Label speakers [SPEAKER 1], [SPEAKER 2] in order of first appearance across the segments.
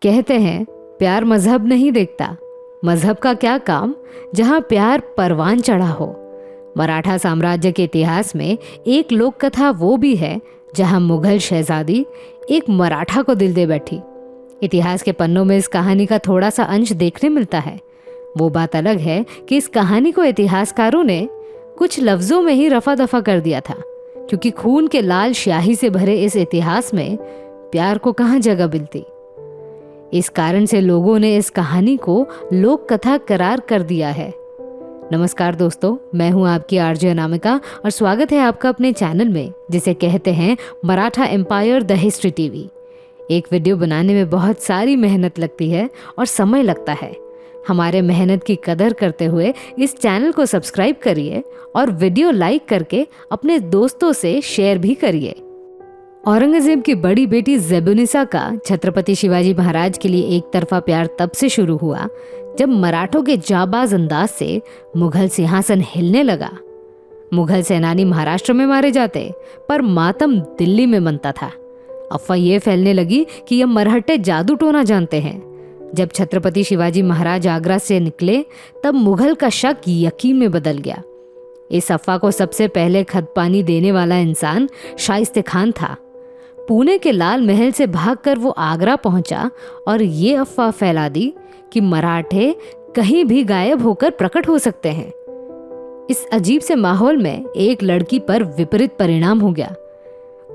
[SPEAKER 1] कहते हैं प्यार मजहब नहीं देखता, मजहब का क्या काम जहाँ प्यार परवान चढ़ा हो। मराठा साम्राज्य के इतिहास में एक लोक कथा वो भी है जहाँ मुगल शहजादी एक मराठा को दिल दे बैठी। इतिहास के पन्नों में इस कहानी का थोड़ा सा अंश देखने मिलता है। वो बात अलग है कि इस कहानी को इतिहासकारों ने कुछ लफ्जों में ही रफा दफा कर दिया था, क्योंकि खून के लाल स्याही से भरे इस इतिहास में प्यार को कहाँ जगह मिलती। इस कारण से लोगों ने इस कहानी को लोक कथा करार कर दिया है। नमस्कार दोस्तों, मैं हूं आपकी आरजे अनामिका और स्वागत है आपका अपने चैनल में जिसे कहते हैं Maratha empire the history TV. एक वीडियो बनाने में बहुत सारी मेहनत लगती है और समय लगता है। हमारे मेहनत की कदर करते हुए इस चैनल को सब्सक्राइब करिए और वीडियो लाइक करके अपने दोस्तों से शेयर भी करिए। औरंगजेब की बड़ी बेटी ज़ेबुनिसा का छत्रपति शिवाजी महाराज के लिए एक तरफा प्यार तब से शुरू हुआ जब मराठों के जाबाज अंदाज से मुगल सिंहासन हिलने लगा। मुगल सेनानी महाराष्ट्र में मारे जाते पर मातम दिल्ली में मनता था। अफवाह ये फैलने लगी कि ये मरहट्टे जादू टोना जानते हैं। जब छत्रपति शिवाजी महाराज आगरा से निकले तब मुगल का शक यकीन में बदल गया। इस अफवाह को सबसे पहले खतपानी देने वाला इंसान शाइस्ते खान था। पुणे के लाल महल से भागकर वो आगरा पहुंचा और ये अफवाह फैला दी कि मराठे कहीं भी गायब होकर प्रकट हो सकते हैं। इस अजीब से माहौल में एक लड़की पर विपरीत परिणाम हो गया।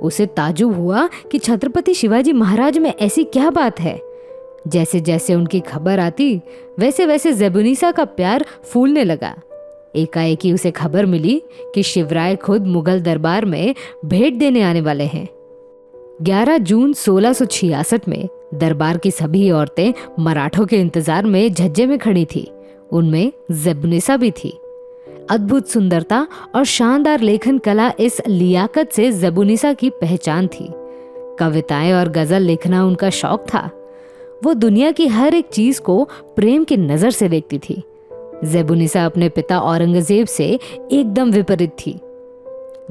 [SPEAKER 1] उसे ताज्जुब हुआ कि छत्रपति शिवाजी महाराज में ऐसी क्या बात है। जैसे जैसे उनकी खबर आती वैसे वैसे ज़ेबुनिसा का प्यार फूलने लगा। एकाएकी उसे खबर मिली कि शिवराय खुद मुगल दरबार में भेंट देने आने वाले हैं। 11 जून 1666 में दरबार की सभी औरतें मराठों के इंतजार में झज्जे में खड़ी थी। उनमें ज़ेबुनिसा भी थी। अद्भुत सुंदरता और शानदार लेखन कला इस लियाकत से ज़ेबुनिसा की पहचान थी। कविताएं और गजल लिखना उनका शौक था। वो दुनिया की हर एक चीज को प्रेम की नजर से देखती थी। ज़ेबुनिसा अपने पिता औरंगजेब से एकदम विपरीत थी।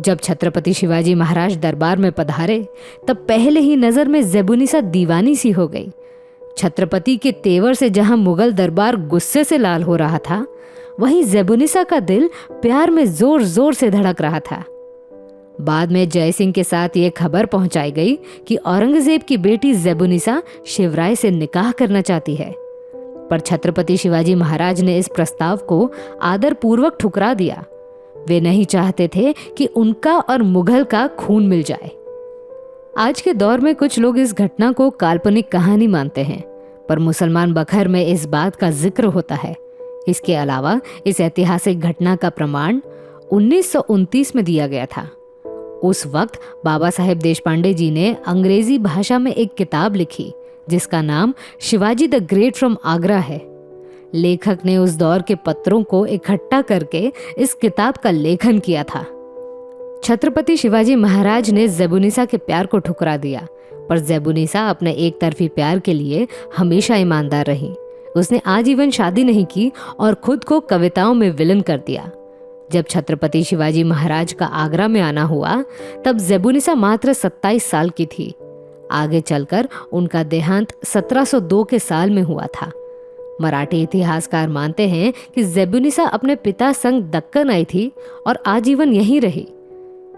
[SPEAKER 1] जब छत्रपति शिवाजी महाराज दरबार में पधारे तब पहले ही नजर में ज़ेबुनिसा दीवानी सी हो गई। छत्रपति के तेवर से जहां मुगल दरबार गुस्से से लाल हो रहा था, वहीं ज़ेबुनिसा का दिल प्यार में जोर जोर से धड़क रहा था। बाद में जय सिंह के साथ ये खबर पहुंचाई गई कि औरंगजेब की बेटी ज़ेबुनिसा शिवराय से निकाह करना चाहती है, पर छत्रपति शिवाजी महाराज ने इस प्रस्ताव को आदरपूर्वक ठुकरा दिया। वे नहीं चाहते थे कि उनका और मुगल का खून मिल जाए। आज के दौर में कुछ लोग इस घटना को काल्पनिक कहानी मानते हैं, पर मुसलमान बखर में इस बात का जिक्र होता है। इसके अलावा इस ऐतिहासिक घटना का प्रमाण 1929 में दिया गया था। उस वक्त बाबा साहेब देशपांडे जी ने अंग्रेजी भाषा में एक किताब लिखी जिसका नाम Shivaji the great from Agra है। लेखक ने उस दौर के पत्रों को इकट्ठा करके इस किताब का लेखन किया था। छत्रपति शिवाजी महाराज ने ज़ेबुनिसा के प्यार को ठुकरा दिया, पर ज़ेबुनिसा अपने एक तरफी प्यार के लिए हमेशा ईमानदार रही। उसने आजीवन शादी नहीं की और खुद को कविताओं में विलन कर दिया। जब छत्रपति शिवाजी महाराज का आगरा में आना हुआ तब ज़ेबुनिसा मात्र 27 साल की थी। आगे चलकर उनका देहांत 1702 के साल में हुआ था। मराठी इतिहासकार मानते हैं कि ज़ेबुनिसा अपने पिता संग दक्कन आई थी और आजीवन यहीं रही।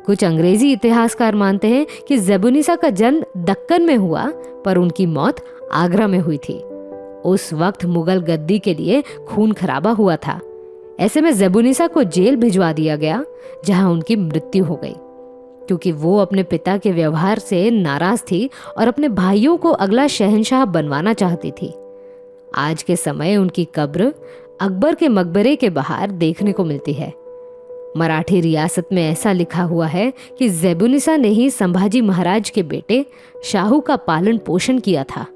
[SPEAKER 1] कुछ अंग्रेजी इतिहासकार मानते हैं कि ज़ेबुनिसा का जन्म दक्कन में हुआ पर उनकी मौत आगरा में हुई थी। उस वक्त मुगल गद्दी के लिए खून खराबा हुआ था। ऐसे में ज़ेबुनिसा को जेल भिजवा दिया गया जहां उनकी मृत्यु हो गई, क्योंकि वो अपने पिता के व्यवहार से नाराज थी और अपने भाइयों को अगला शहंशाह बनवाना चाहती थी। आज के समय उनकी कब्र अकबर के मकबरे के बाहर देखने को मिलती है। मराठी रियासत में ऐसा लिखा हुआ है कि ज़ेबुनिसा ने ही संभाजी महाराज के बेटे शाहू का पालन पोषण किया था।